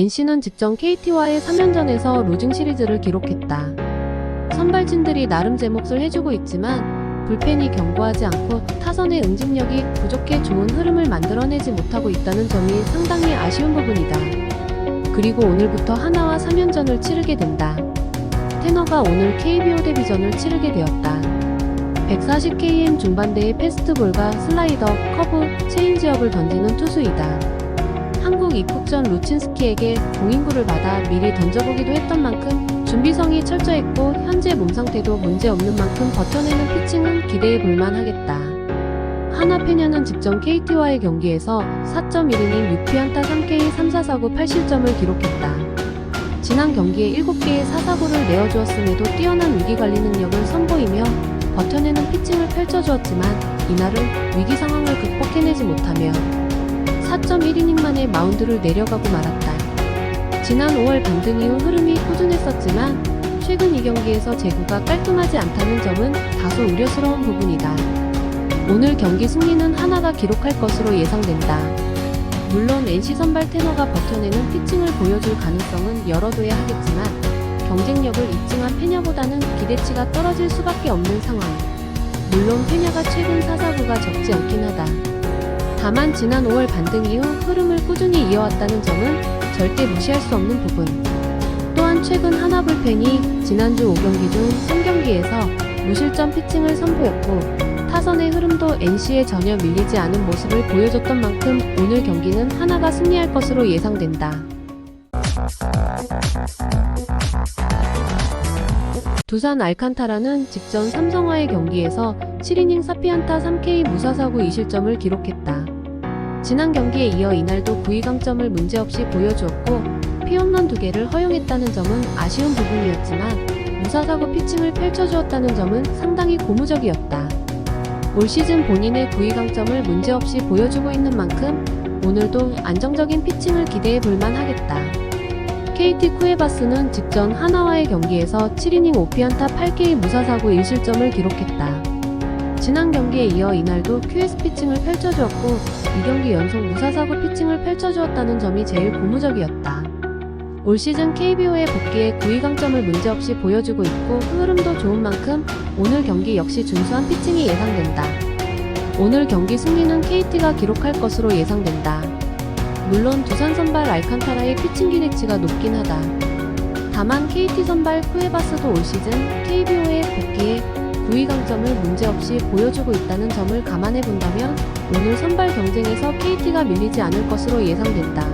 NC는 직전 KT와의 3연전에서 루징 시리즈를 기록했다. 선발진들이 나름 제 몫을 해주고 있지만 불펜이 견고하지 않고 타선의 응집력이 부족해 좋은 흐름을 만들어내지 못하고 있다는 점이 상당히 아쉬운 부분이다. 그리고 오늘부터 하나와 3연전을 치르게 된다. 테너가 오늘 KBO 데뷔전을 치르게 되었다. 140km 중반대의 패스트볼과 슬라이더, 커브, 체인지업을 던지는 투수이다. 한국 입국 전 루친스키에게 공인구를 받아 미리 던져보기도 했던 만큼 준비성이 철저했고 현재 몸 상태도 문제없는 만큼 버텨내는 피칭은 기대해 볼만하겠다. 하나 페냐는 직전 KT와의 경기에서 4.1이닝 6피안타 3K 3사사구 8실점을 기록했다. 지난 경기에 7개의 사사구를 내어주었음에도 뛰어난 위기관리 능력을 선보이며 버텨내는 피칭을 펼쳐주었지만 이날은 위기 상황을 극복해내지 못하며 4.1이닝 만에 마운드를 내려가고 말았다. 지난 5월 반등 이후 흐름이 꾸준했었지만 최근 이 경기에서 제구가 깔끔하지 않다는 점은 다소 우려스러운 부분이다. 오늘 경기 승리는 하나가 기록할 것으로 예상된다. 물론 NC 선발 테너가 버텨내는 피칭을 보여줄 가능성은 열어둬야 하겠지만 경쟁력을 입증한 페냐보다는 기대치가 떨어질 수밖에 없는 상황. 물론 페냐가 최근 사사구가 적지 않긴 하다. 다만 지난 5월 반등 이후 흐름을 꾸준히 이어왔다는 점은 절대 무시할 수 없는 부분. 또한 최근 하나 불펜이 지난주 5경기 중 3경기에서 무실점 피칭을 선보였고 타선의 흐름도 NC에 전혀 밀리지 않은 모습을 보여줬던 만큼 오늘 경기는 하나가 승리할 것으로 예상된다. 두산 알칸타라는 직전 삼성와의 경기에서 7이닝 4피안타 3K 무사사구 2실점을 기록했다. 지난 경기에 이어 이날도 9위 강점을 문제없이 보여주었고 피홈런 2개를 허용했다는 점은 아쉬운 부분이었지만 무사사구 피칭을 펼쳐주었다는 점은 상당히 고무적이었다. 올 시즌 본인의 9위 강점을 문제없이 보여주고 있는 만큼 오늘도 안정적인 피칭을 기대해 볼만 하겠다. KT 쿠에바스는 직전 하나와의 경기에서 7이닝 5피안타 8K 무사사구 1실점을 기록했다. 지난 경기에 이어 이날도 QS 피칭을 펼쳐주었고 2경기 연속 무사사구 피칭을 펼쳐주었다는 점이 제일 고무적이었다. 올 시즌 KBO에 복귀해 9위 강점을 문제없이 보여주고 있고 흐름도 좋은 만큼 오늘 경기 역시 준수한 피칭이 예상된다. 오늘 경기 승리는 KT가 기록할 것으로 예상된다. 물론 두산 선발 알칸타라의 피칭 기대치가 높긴 하다. 다만 KT 선발 쿠에바스도 올 시즌 KBO에 복귀해 9위 강점을 문제없이 보여주고 있다는 점을 감안해 본다면 오늘 선발 경쟁에서 KT가 밀리지 않을 것으로 예상된다.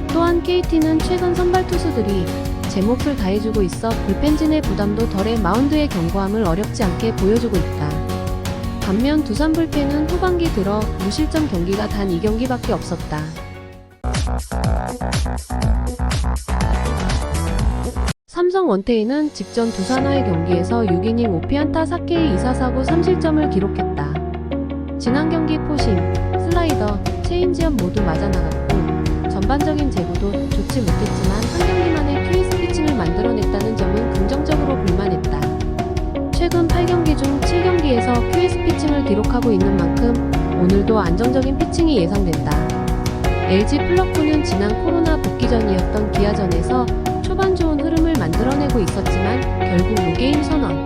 또한 KT는 최근 선발 투수들이 제 몫을 다해주고 있어 불펜진의 부담도 덜해 마운드의 견고함을 어렵지 않게 보여주고 있다. 반면 두산 불펜은 후반기 들어 무실점 경기가 단 2경기밖에 없었다. 삼성 원태인은 직전 두산와의 경기에서 6이닝 5피안타 4K 2사사구 3실점을 기록했다. 지난 경기 포심, 슬라이더, 체인지업 모두 맞아나갔고 전반적인 제구도 좋지 못했지만 한 경기만에 QS 피칭을 만들어냈다는 점은 긍정적으로 볼만했다. 최근 8경기 중 7경기에서 QS 피칭을 기록하고 있는 만큼 오늘도 안정적인 피칭이 예상된다. LG 플러프는 지난 코로나 복귀 전이었던 기아전에서 초반 좋은 흐름을 만들어내고 있었지만 결국 무게임 선언.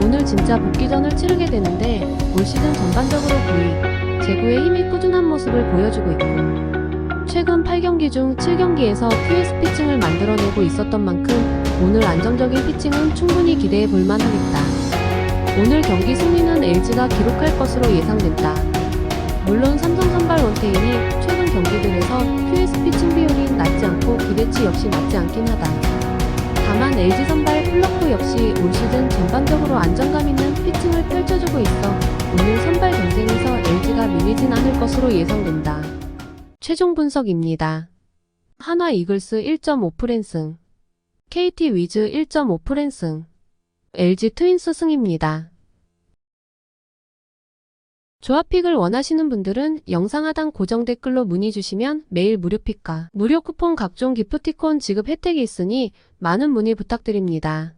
오늘 진짜 복귀전을 치르게 되는데 올 시즌 전반적으로 9위, 제구의 힘이 꾸준한 모습을 보여주고 있고 최근 8경기 중 7경기에서 QS 피칭을 만들어내고 있었던 만큼 오늘 안정적인 피칭은 충분히 기대해 볼만하겠다. 오늘 경기 승리는 LG가 기록할 것으로 예상된다. 물론 삼성 선발 원태인이 최근 경기들에서 QS 피칭 비율이 낮지 않고 기대치 역시 낮지 않긴 하다. 다만 LG 선발 플러프 역시 올 시즌 전반적으로 안정감 있는 피칭을 펼쳐주고 있어 오늘 선발 경쟁에서 LG가 밀리진 않을 것으로 예상된다. 최종 분석입니다. 한화 이글스 1.5프렌 승, KT 위즈 1.5프렌 승, LG 트윈스 승입니다. 조합픽을 원하시는 분들은 영상 하단 고정 댓글로 문의 주시면 매일 무료 픽과 무료 쿠폰 각종 기프티콘 지급 혜택이 있으니 많은 문의 부탁드립니다.